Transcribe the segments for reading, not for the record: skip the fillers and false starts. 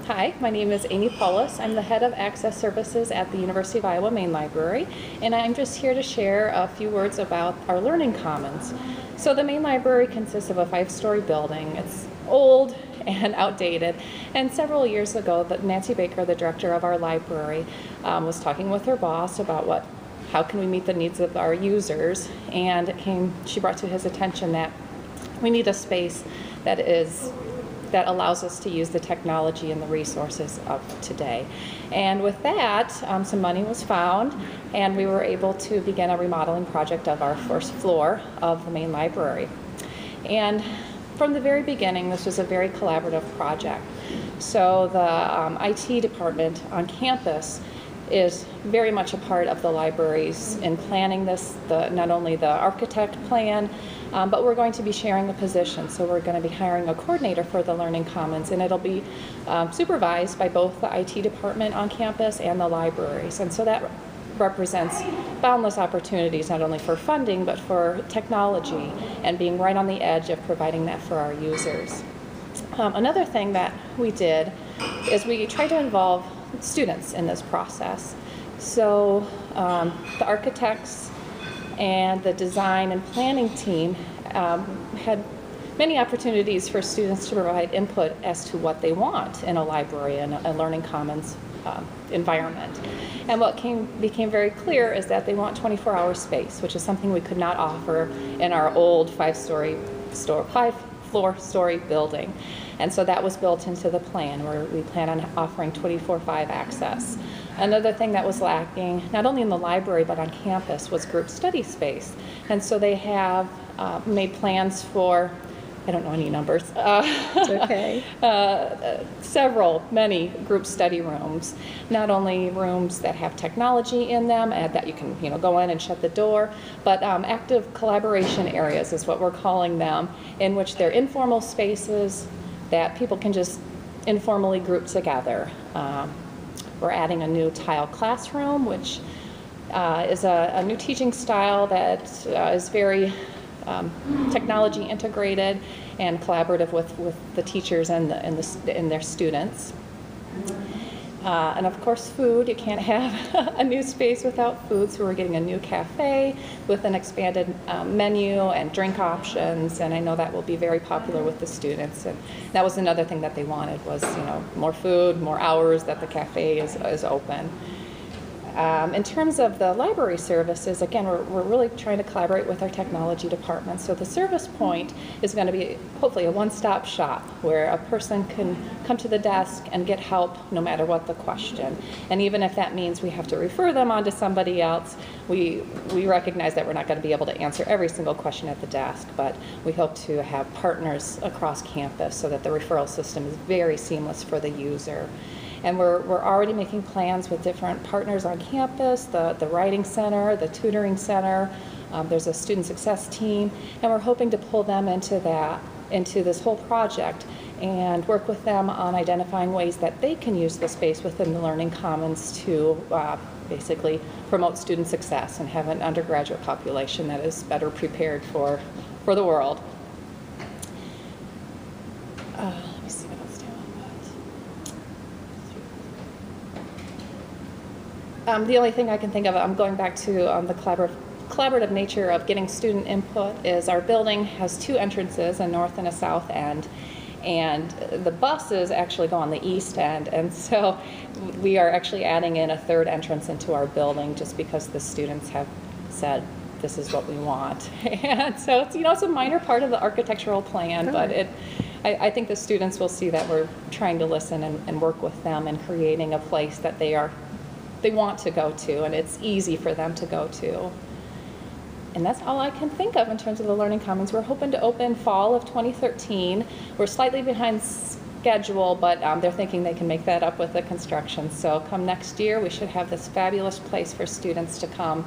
Hi, my name is Amy Paulus. I'm the head of Access Services at the University of Iowa Main Library, and I'm just here to share a few words about our Learning Commons. So the Main Library consists of a 5-story building. It's old and outdated, and several years ago, Nancy Baker, the director of our library, was talking with her boss about how can we meet the needs of our users, and she brought to his attention that we need a space that allows us to use the technology and the resources of today. And with that, some money was found, and we were able to begin a remodeling project of our first floor of the main library. And from the very beginning, this was a very collaborative project. So the IT department on campus is very much a part of the libraries in planning this, not only the architect plan, but we're going to be sharing a position. So we're going to be hiring a coordinator for the Learning Commons, and it'll be supervised by both the IT department on campus and the libraries. And so that represents boundless opportunities, not only for funding, but for technology and being right on the edge of providing that for our users. Another thing that we did is we tried to involve students in this process. So the architects and the design and planning team had many opportunities for students to provide input as to what they want in a library and a Learning Commons environment. And what became very clear is that they want 24-hour space, which is something we could not offer in our old 5-floor story building. And so that was built into the plan, where we plan on offering 24/5 access. Another thing that was lacking, not only in the library but on campus, was group study space. And so they have made plans for, I don't know any numbers, It's okay. many group study rooms. Not only rooms that have technology in them and that you can go in and shut the door, but active collaboration areas is what we're calling them, in which they're informal spaces that people can just informally group together. We're adding a new tile classroom, which is a new teaching style that is very technology integrated and collaborative with the teachers and their students. And of course, food. You can't have a new space without food, so we're getting a new cafe with an expanded menu and drink options, and I know that will be very popular with the students. And that was another thing that they wanted was, more food, more hours that the cafe is open. In terms of the library services, again, we're really trying to collaborate with our technology department. So the service point is going to be hopefully a one-stop shop where a person can come to the desk and get help no matter what the question. And even if that means we have to refer them on to somebody else, we recognize that we're not going to be able to answer every single question at the desk, but we hope to have partners across campus so that the referral system is very seamless for the user. And we're already making plans with different partners on campus, the writing center, the tutoring center. There's a student success team, and we're hoping to pull them into this whole project and work with them on identifying ways that they can use the space within the Learning Commons to basically promote student success and have an undergraduate population that is better prepared for the world. Let me see what else do I want. The only thing I can think of, I'm going back to the collaborative nature of getting student input, is our building has 2 entrances, a north and a south end, and the buses actually go on the east end, and so we are actually adding in a 3rd entrance into our building just because the students have said this is what we want. And so it's a minor part of the architectural plan, but I think the students will see that we're trying to listen and work with them in creating a place that they want to go to, and it's easy for them to go to. And that's all I can think of in terms of the Learning Commons. We're hoping to open fall of 2013. We're slightly behind schedule, but they're thinking they can make that up with the construction. So come next year, we should have this fabulous place for students to come,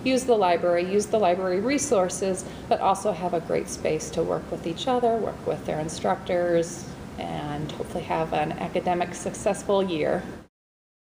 use the library resources, but also have a great space to work with each other, work with their instructors, and hopefully have an academic successful year.